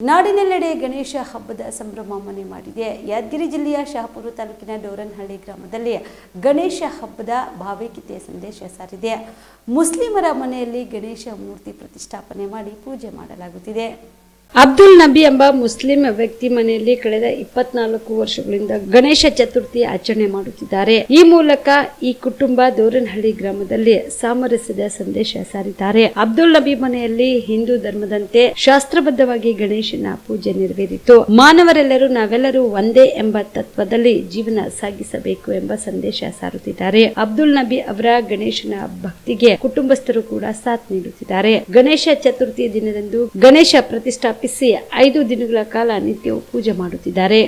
ನಾಡಿನೆಲ್ಲೆಡೆ ಗಣೇಶ ಹಬ್ಬದ ಸಂಭ್ರಮ ಮನೆ ಮಾಡಿದೆ. ಯಾದಗಿರಿ ಜಿಲ್ಲೆಯ ಶಹಾಪುರ ತಾಲೂಕಿನ ಡೋರನಹಳ್ಳಿ ಗ್ರಾಮದಲ್ಲಿ ಗಣೇಶ ಹಬ್ಬದ ಭಾವೈಕ್ಯತೆಯ ಸಂದೇಶ ಸಾರಿದೆ. ಮುಸ್ಲಿಮರ ಮನೆಯಲ್ಲಿ ಗಣೇಶ ಮೂರ್ತಿ ಪ್ರತಿಷ್ಠಾಪನೆ ಮಾಡಿ ಪೂಜೆ ಮಾಡಲಾಗುತ್ತಿದೆ. ಅಬ್ದುಲ್ ನಬಿ ಎಂಬ ಮುಸ್ಲಿಂ ವ್ಯಕ್ತಿ ಮನೆಯಲ್ಲಿ ಕಳೆದ 24 ವರ್ಷಗಳಿಂದ ಗಣೇಶ ಚತುರ್ಥಿ ಆಚರಣೆ ಮಾಡುತ್ತಿದ್ದಾರೆ. ಈ ಮೂಲಕ ಈ ಕುಟುಂಬ ಡೋರನಹಳ್ಳಿ ಗ್ರಾಮದಲ್ಲಿ ಸಾಮರಸ್ಯದ ಸಂದೇಶ ಸಾರಿದ್ದಾರೆ. ಅಬ್ದುಲ್ ನಬಿ ಮನೆಯಲ್ಲಿ ಹಿಂದೂ ಧರ್ಮದಂತೆ ಶಾಸ್ತ್ರಬದ್ಧವಾಗಿ ಗಣೇಶನ ಪೂಜೆ ನೆರವೇರಿತು. ಮಾನವರೆಲ್ಲರೂ ನಾವೆಲ್ಲರೂ ಒಂದೇ ಎಂಬ ತತ್ವದಲ್ಲಿ ಜೀವನ ಸಾಗಿಸಬೇಕು ಎಂಬ ಸಂದೇಶ ಸಾರುತ್ತಿದ್ದಾರೆ. ಅಬ್ದುಲ್ ನಬಿ ಅವರ ಗಣೇಶನ ಭಕ್ತಿಗೆ ಕುಟುಂಬಸ್ಥರು ಕೂಡ ಸಾಥ್ ನೀಡುತ್ತಿದ್ದಾರೆ. ಗಣೇಶ ಚತುರ್ಥಿ ದಿನದಂದು ಗಣೇಶ ಪ್ರತಿಷ್ಠಾಪಿಸಿ 5 ದಿನಗಳ ಕಾಲ ನಿತ್ಯವೂ ಪೂಜೆ ಮಾಡುತ್ತಿದ್ದಾರೆ.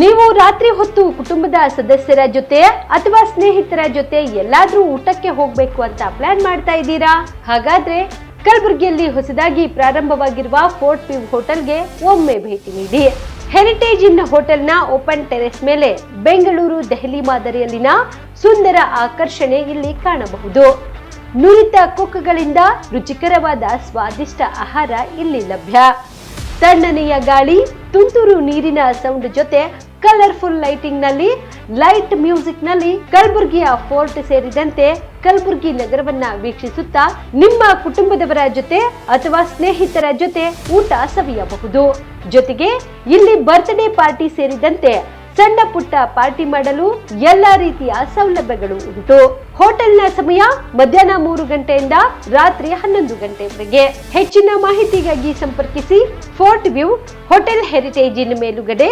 ನೀವು ರಾತ್ರಿ ಹೊತ್ತು ಕುಟುಂಬದ ಸದಸ್ಯರ ಜೊತೆ ಅಥವಾ ಸ್ನೇಹಿತರ ಜೊತೆ ಎಲ್ಲಾದ್ರೂ ಊಟಕ್ಕೆ ಹೋಗ್ಬೇಕು ಅಂತ ಪ್ಲಾನ್ ಮಾಡ್ತಾ ಇದ್ದೀರಾ? ಹಾಗಾದ್ರೆ ಕಲಬುರಗಿಯಲ್ಲಿ ಹೊಸದಾಗಿ ಪ್ರಾರಂಭವಾಗಿರುವ ಫೋರ್ಟ್ ವ್ಯೂ ಹೋಟೆಲ್ಗೆ ಒಮ್ಮೆ ಭೇಟಿ ನೀಡಿ. ಹೆರಿಟೇಜ್ ಇನ್ ಹೋಟೆಲ್ನ ಓಪನ್ ಟೆರೆಸ್ ಮೇಲೆ ಬೆಂಗಳೂರು ದೆಹಲಿ ಮಾದರಿಯಲ್ಲಿನ ಸುಂದರ ಆಕರ್ಷಣೆ ಇಲ್ಲಿ ಕಾಣಬಹುದು. ನುರಿತ ಕುಕ್ಗಳಿಂದ ರುಚಿಕರವಾದ ಸ್ವಾದಿಷ್ಟ ಆಹಾರ ಇಲ್ಲಿ ಲಭ್ಯ. ತಣ್ಣನೆಯ ಗಾಳಿ, ತುಂತುರು ನೀರಿನ ಸೌಂಡ್ ಜೊತೆ ಕಲರ್ಫುಲ್ ಲೈಟಿಂಗ್ ನಲ್ಲಿ, ಲೈಟ್ ಮ್ಯೂಸಿಕ್ ನಲ್ಲಿ ಕಲಬುರಗಿಯ ಫೋರ್ಟ್ ಸೇರಿದಂತೆ ಕಲಬುರಗಿ ನಗರವನ್ನ ವೀಕ್ಷಿಸುತ್ತಾ ನಿಮ್ಮ ಕುಟುಂಬದವರ ಜೊತೆ ಅಥವಾ ಸ್ನೇಹಿತರ ಜೊತೆ ಊಟ ಸವಿಯಬಹುದು. ಜೊತೆಗೆ ಇಲ್ಲಿ ಬರ್ತ್ಡೇ ಪಾರ್ಟಿ ಸೇರಿದಂತೆ ಸಣ್ಣ ಪುಟ್ಟ ಪಾರ್ಟಿ ಮಾಡಲು ಎಲ್ಲಾ ರೀತಿಯ ಸೌಲಭ್ಯಗಳು ಉಂಟು. ಹೋಟೆಲ್ನ ಸಮಯ ಮಧ್ಯಾಹ್ನ 3 ಗಂಟೆಯಿಂದ ರಾತ್ರಿ 11 ಗಂಟೆವರೆಗೆ. ಹೆಚ್ಚಿನ ಮಾಹಿತಿಗಾಗಿ ಸಂಪರ್ಕಿಸಿ ಫೋರ್ಟ್ ವ್ಯೂ ಹೋಟೆಲ್, ಹೆರಿಟೇಜ್ ಇನ್ ಮೇಲುಗಡೆ,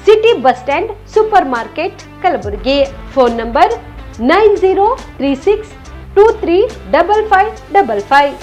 city bus stand, super market, Kalaburagi. Phone number 9036235555.